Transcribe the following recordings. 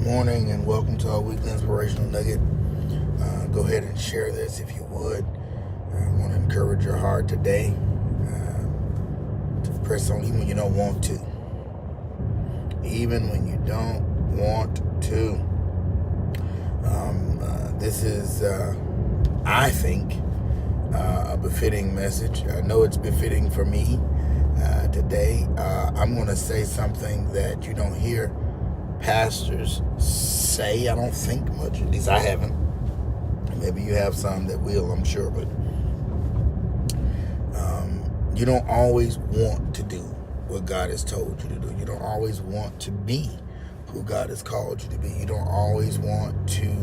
morning and welcome to our weekly inspirational nugget. Go ahead and share this if you would. I want to encourage your heart today to press on even when you don't want to. Even when you don't want to. This is, I think, a befitting message. I know it's befitting for me today. I'm going to say something that you don't hear pastors say, I don't think much. At least I haven't. Maybe you have some that will, I'm sure. But you don't always want to do what God has told you to do. You don't always want to be who God has called you to be. You don't always want to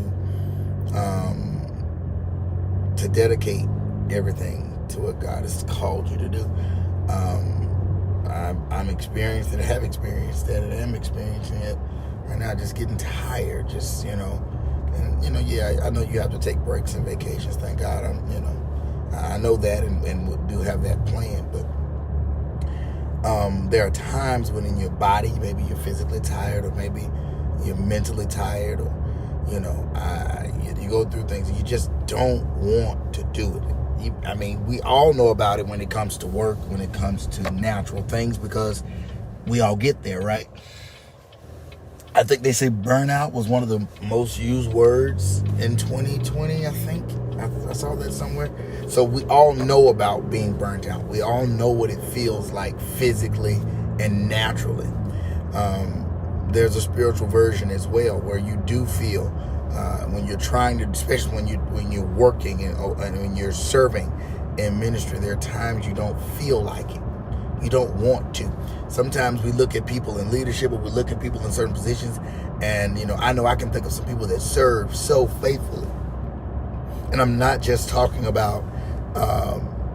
dedicate everything to what God has called you to do. I'm experienced and have experienced that, and am experiencing it right now. Just getting tired, I know you have to take breaks and vacations. Thank God, I know that and do have that plan. But there are times when in your body, maybe you're physically tired, or maybe you're mentally tired, or you go through things and you just don't want to do it. We all know about it when it comes to work, when it comes to natural things, because we all get there, right? I think they say burnout was one of the most used words in 2020, I think. I saw that somewhere. So we all know about being burnt out. We all know what it feels like physically and naturally. There's a spiritual version as well where you do feel when you're trying to, especially when you're working and when you're serving in ministry, there are times you don't feel like it. You don't want to. Sometimes we look at people in leadership, or we look at people in certain positions, and I know I can think of some people that serve so faithfully. And I'm not just talking about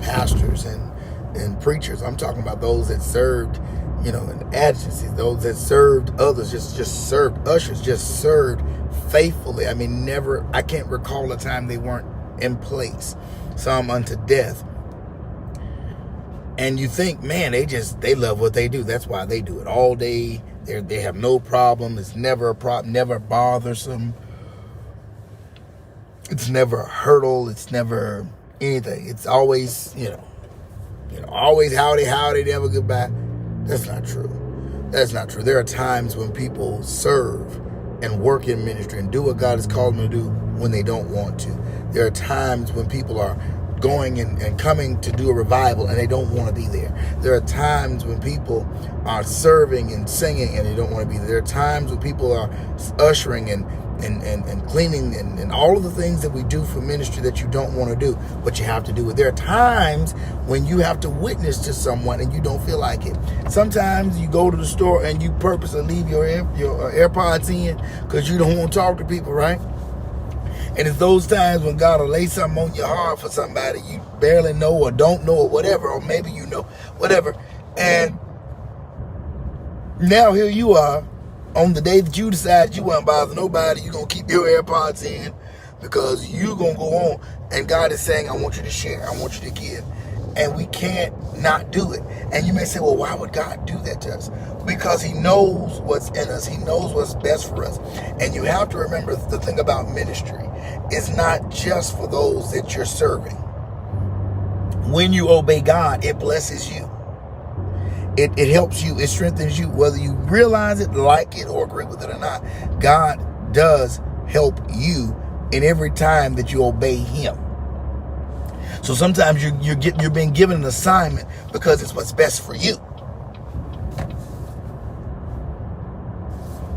pastors and preachers. I'm talking about those that served, in agencies, those that served others, just served ushers, just served faithfully. I can't recall a time they weren't in place, some unto death. And you think, man, they love what they do. That's why they do it all day. They have no problem. It's never a problem, never bothersome. It's never a hurdle. It's never anything. It's always, always howdy, never goodbye. That's not true. That's not true. There are times when people serve and work in ministry and do what God has called them to do when they don't want to. There are times when people are going and coming to do a revival and they don't want to be there. There are times when people are serving and singing and they don't want to be there. There are times when people are ushering and cleaning and all of the things that we do for ministry that you don't want to do, but you have to do it. There are times when you have to witness to someone and you don't feel like it. Sometimes you go to the store and you purposely leave your AirPods in because you don't want to talk to people, right? And it's those times when God will lay something on your heart for somebody you barely know or don't know or whatever, or maybe you know, whatever. And now here you are on the day that you decide you won't bother nobody. You're going to keep your AirPods in because you're going to go on. And God is saying, I want you to share. I want you to give. And we can't not do it. And you may say, well, why would God do that to us? Because he knows what's in us. He knows what's best for us. And you have to remember the thing about ministry. It's not just for those that you're serving. When you obey God, it blesses you. It helps you. It strengthens you. Whether you realize it, like it, or agree with it or not, God does help you in every time that you obey him. So sometimes you're being given an assignment because it's what's best for you.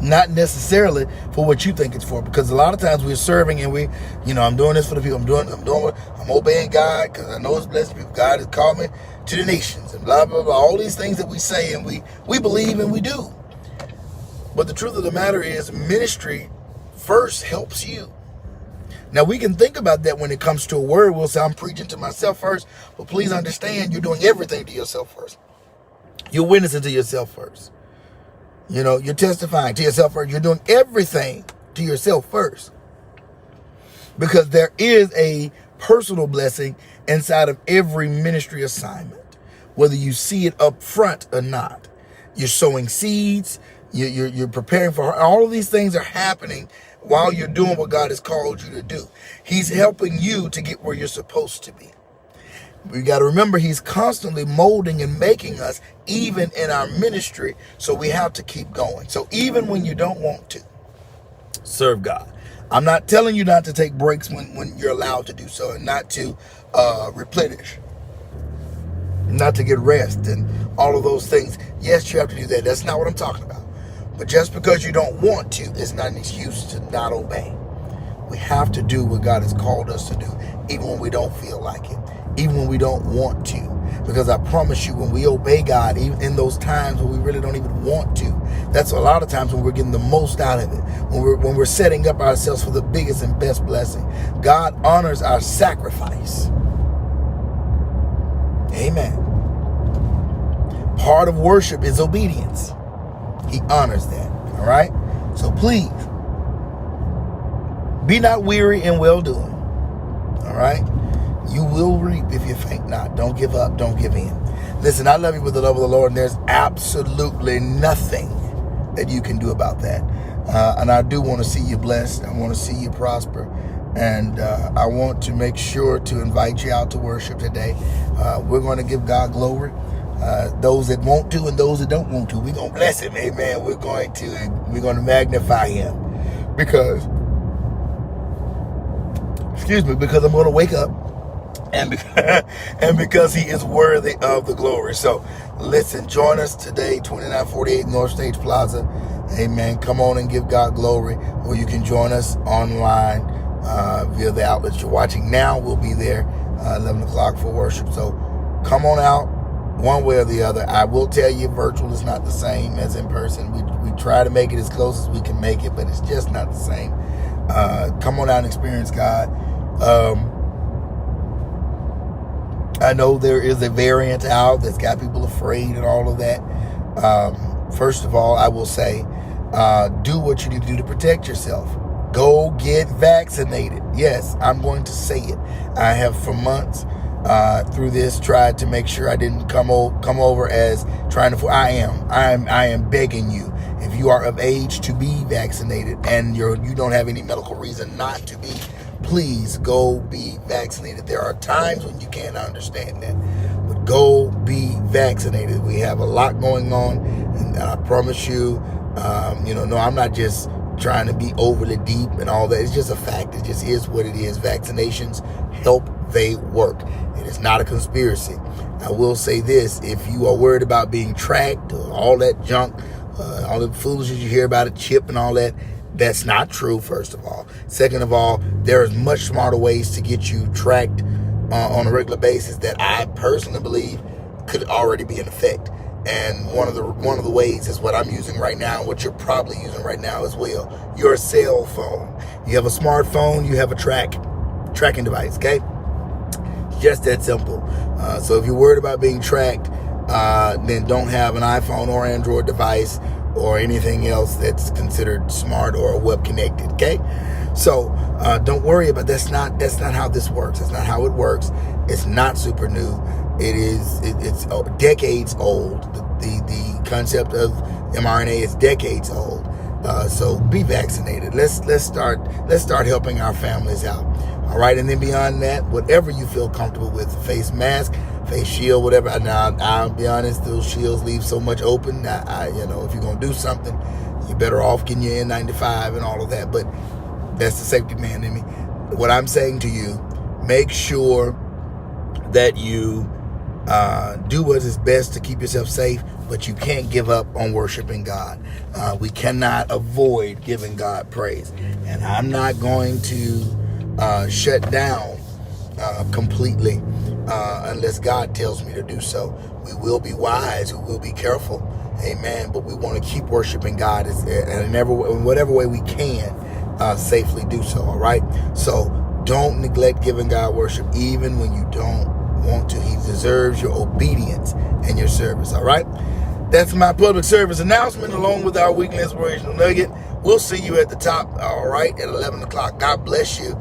Not necessarily for what you think it's for, because a lot of times we're serving and I'm doing this for the people. I'm obeying God because I know it's blessed people. God has called me to the nations and blah, blah, blah. All these things that we say and we believe and we do. But the truth of the matter is, ministry first helps you. Now, we can think about that when it comes to a word. We'll say, I'm preaching to myself first. But please understand, you're doing everything to yourself first. You're witnessing to yourself first. You're testifying to yourself first. You're doing everything to yourself first. Because there is a personal blessing inside of every ministry assignment, whether you see it up front or not. You're sowing seeds. You're preparing for all of these things are happening while you're doing what God has called you to do. He's helping you to get where you're supposed to be. We got to remember he's constantly molding and making us, even in our ministry. So we have to keep going. So even when you don't want to, serve God. I'm not telling you not to take breaks when you're allowed to do so, and not to replenish, not to get rest and all of those things. Yes, you have to do that. That's not what I'm talking about. But just because you don't want to, it's not an excuse to not obey. We have to do what God has called us to do, even when we don't feel like it, even when we don't want to. Because I promise you, when we obey God, even in those times when we really don't even want to, that's a lot of times when we're getting the most out of it, when we're setting up ourselves for the biggest and best blessing. God honors our sacrifice. Amen. Part of worship is obedience. He honors that. All right? So please, be not weary in well-doing. All right? You will reap if you faint not. Don't give up. Don't give in. Listen, I love you with the love of the Lord, and there's absolutely nothing that you can do about that. And I do want to see you blessed. I want to see you prosper. And I want to make sure to invite you out to worship today. We're going to give God glory. Those that want to and those that don't want to, we're going to bless him. Amen. We're going to magnify him because I'm going to wake up and because he is worthy of the glory. So listen, join us today, 2948 North Stage Plaza. Amen. Come on and give God glory. Or you can join us online via the outlets you're watching now. We'll be there 11 o'clock for worship. So come on out one way or the other. I will tell you, virtual is not the same as in person. We try to make it as close as we can make it, but it's just not the same. Come on out and experience God. I know there is a variant out that's got people afraid and all of that. First of all, I will say, do what you need to do to protect yourself. Go get vaccinated. Yes, I'm going to say it. I have for months through this tried to make sure I didn't come over as trying to. I am begging you, if you are of age to be vaccinated and you don't have any medical reason not to be, please go be vaccinated. There are times when you can't understand that, but go be vaccinated. We have a lot going on, and I promise you, no, I'm not just trying to be overly deep and all that. It's just a fact. It just is what it is. Vaccinations help. They work. It is not a conspiracy. I will say this: if you are worried about being tracked or all that junk, all the foolishness you hear about a chip and all that, that's not true, first of all. Second of all, there is much smarter ways to get you tracked on a regular basis that I personally believe could already be in effect. And one of the ways is what I'm using right now, what you're probably using right now as well. Your cell phone. You have a smartphone, you have a tracking device, okay? Just that simple. So if you're worried about being tracked, then don't have an iPhone or Android device or anything else that's considered smart or web connected. Okay, so don't worry about that's not how this works. That's not how it works. It's not super new. It's decades old. The concept of mRNA is decades old. So be vaccinated. Let's start helping our families out. All right, and then beyond that, whatever you feel comfortable with, face mask, face shield, whatever. Now, I'll be honest, those shields leave so much open. If you're gonna do something, you're better off getting your N95 and all of that. But that's the safety man in me. What I'm saying to you, make sure that you do what is best to keep yourself safe, but you can't give up on worshiping God. We cannot avoid giving God praise, and I'm not going to shut down completely unless God tells me to do so. We will be wise. We will be careful. Amen. But we want to keep worshiping God in whatever way we can safely do so. All right. So don't neglect giving God worship, even when you don't want to. He deserves your obedience and your service. All right. That's my public service announcement along with our weekly inspirational nugget. We'll see you at the top. All right. At 11 o'clock. God bless you.